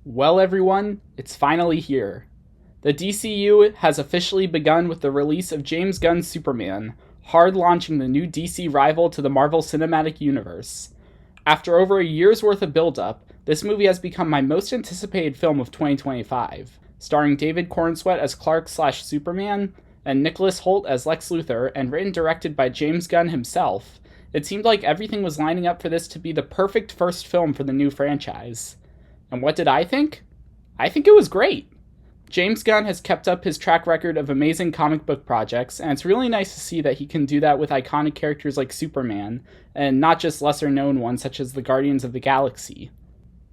Well, everyone, it's finally here. The DCU has officially begun with the release of James Gunn's Superman, hard launching the new DC rival to the Marvel Cinematic Universe. After over a year's worth of build-up, this movie has become my most anticipated film of 2025, starring David Corenswet as Clark/Superman and Nicholas Hoult as Lex Luthor, and written and directed by James Gunn himself. It seemed like everything was lining up for this to be the perfect first film for the new franchise. And what did I think? I think it was great. James Gunn has kept up his track record of amazing comic book projects, and it's really nice to see that he can do that with iconic characters like Superman, and not just lesser known ones such as the Guardians of the Galaxy.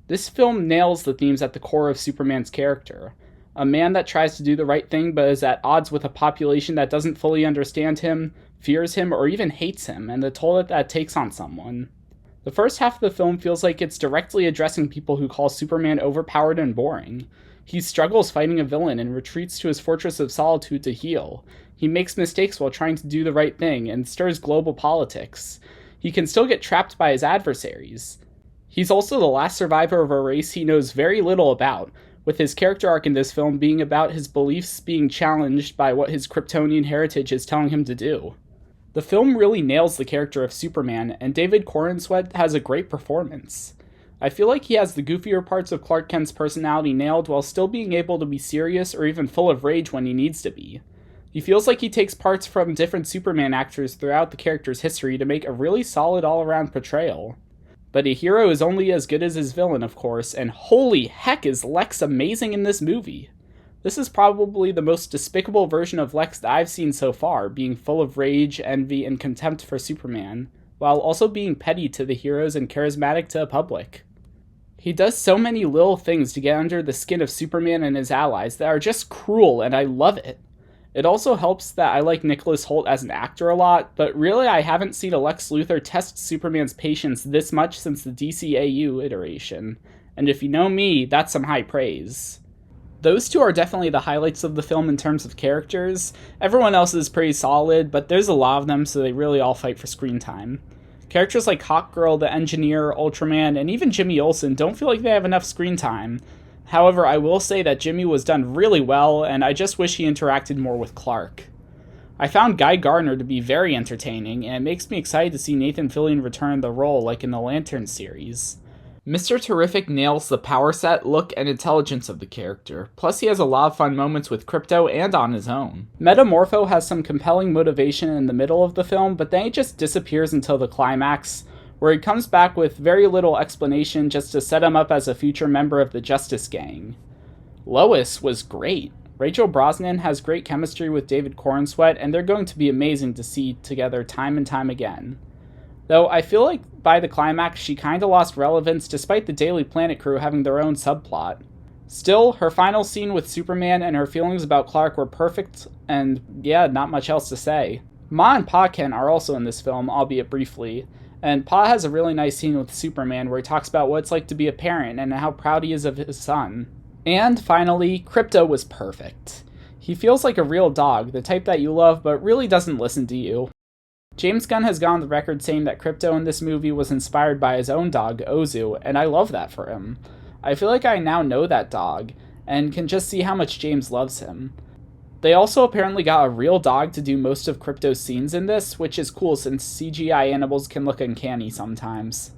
This film nails the themes at the core of Superman's character. A man that tries to do the right thing but is at odds with a population that doesn't fully understand him, fears him, or even hates him, and the toll that takes on someone. The first half of the film feels like it's directly addressing people who call Superman overpowered and boring. He struggles fighting a villain and retreats to his fortress of solitude to heal. He makes mistakes while trying to do the right thing and stirs global politics. He can still get trapped by his adversaries. He's also the last survivor of a race he knows very little about, with his character arc in this film being about his beliefs being challenged by what his Kryptonian heritage is telling him to do. The film really nails the character of Superman, and David Corenswet has a great performance. I feel like he has the goofier parts of Clark Kent's personality nailed while still being able to be serious or even full of rage when he needs to be. He feels like he takes parts from different Superman actors throughout the character's history to make a really solid all-around portrayal. But a hero is only as good as his villain, of course, and holy heck is Lex amazing in this movie! This is probably the most despicable version of Lex that I've seen so far, being full of rage, envy, and contempt for Superman, while also being petty to the heroes and charismatic to the public. He does so many little things to get under the skin of Superman and his allies that are just cruel, and I love it. It also helps that I like Nicholas Hoult as an actor a lot, but really I haven't seen a Lex Luthor test Superman's patience this much since the DCAU iteration, and if you know me, that's some high praise. Those two are definitely the highlights of the film in terms of characters. Everyone else is pretty solid, but there's a lot of them, so they really all fight for screen time. Characters like Hawkgirl, the Engineer, Ultraman, and even Jimmy Olsen don't feel like they have enough screen time. However, I will say that Jimmy was done really well, and I just wish he interacted more with Clark. I found Guy Gardner to be very entertaining, and it makes me excited to see Nathan Fillion return the role like in the Lantern series. Mr. Terrific nails the power set, look, and intelligence of the character, plus he has a lot of fun moments with Krypto and on his own. Metamorpho has some compelling motivation in the middle of the film, but then he just disappears until the climax, where he comes back with very little explanation just to set him up as a future member of the Justice Gang. Lois was great. Rachel Brosnahan has great chemistry with David Corenswet, and they're going to be amazing to see together time and time again. Though I feel like by the climax she kinda lost relevance despite the Daily Planet crew having their own subplot. Still, her final scene with Superman and her feelings about Clark were perfect, and yeah, not much else to say. Ma and Pa Kent are also in this film, albeit briefly, and Pa has a really nice scene with Superman where he talks about what it's like to be a parent and how proud he is of his son. And finally, Krypto was perfect. He feels like a real dog, the type that you love but really doesn't listen to you. James Gunn has gone on the record saying that Krypto in this movie was inspired by his own dog, Ozu, and I love that for him. I feel like I now know that dog, and can just see how much James loves him. They also apparently got a real dog to do most of Krypto's scenes in this, which is cool since CGI animals can look uncanny sometimes.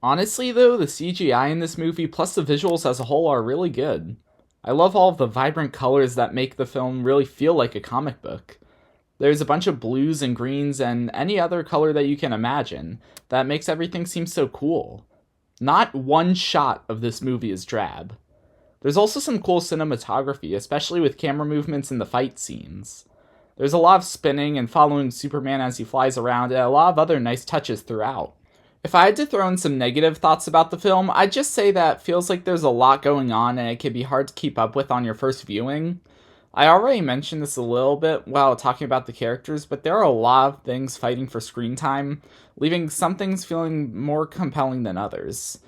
Honestly though, the CGI in this movie plus the visuals as a whole are really good. I love all of the vibrant colors that make the film really feel like a comic book. There's a bunch of blues and greens and any other color that you can imagine that makes everything seem so cool. Not one shot of this movie is drab. There's also some cool cinematography, especially with camera movements in the fight scenes. There's a lot of spinning and following Superman as he flies around, and a lot of other nice touches throughout. If I had to throw in some negative thoughts about the film, I'd just say that it feels like there's a lot going on and it can be hard to keep up with on your first viewing. I already mentioned this a little bit while talking about the characters, but there are a lot of things fighting for screen time, leaving some things feeling more compelling than others.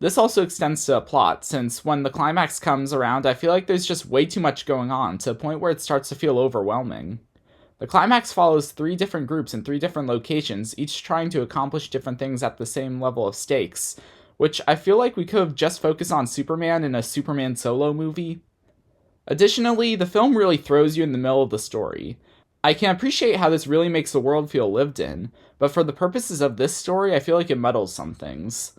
This also extends to the plot, since when the climax comes around, I feel like there's just way too much going on, to a point where it starts to feel overwhelming. The climax follows 3 different groups in 3 different locations, each trying to accomplish different things at the same level of stakes, which I feel like we could have just focused on Superman in a Superman solo movie. Additionally, the film really throws you in the middle of the story. I can appreciate how this really makes the world feel lived in, but for the purposes of this story, I feel like it muddles some things.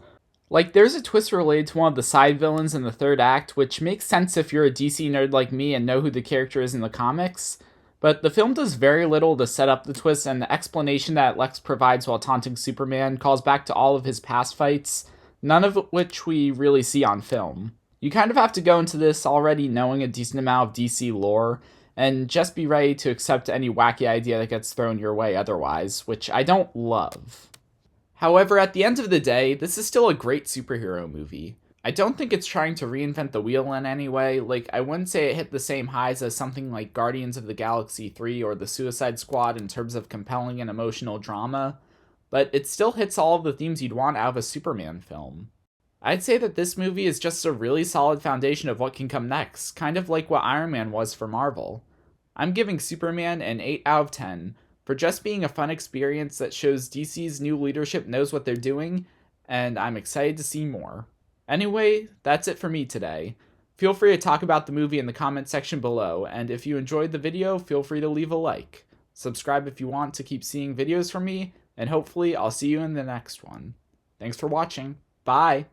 Like, there's a twist related to one of the side villains in the third act, which makes sense if you're a DC nerd like me and know who the character is in the comics, but the film does very little to set up the twist, and the explanation that Lex provides while taunting Superman calls back to all of his past fights, none of which we really see on film. You kind of have to go into this already knowing a decent amount of DC lore, and just be ready to accept any wacky idea that gets thrown your way otherwise, which I don't love. However, at the end of the day, this is still a great superhero movie. I don't think it's trying to reinvent the wheel in any way. Like, I wouldn't say it hit the same highs as something like Guardians of the Galaxy 3 or The Suicide Squad in terms of compelling and emotional drama, but it still hits all of the themes you'd want out of a Superman film. I'd say that this movie is just a really solid foundation of what can come next, kind of like what Iron Man was for Marvel. I'm giving Superman an 8 out of 10 for just being a fun experience that shows DC's new leadership knows what they're doing, and I'm excited to see more. Anyway, that's it for me today. Feel free to talk about the movie in the comment section below, and if you enjoyed the video, feel free to leave a like. Subscribe if you want to keep seeing videos from me, and hopefully I'll see you in the next one. Thanks for watching. Bye!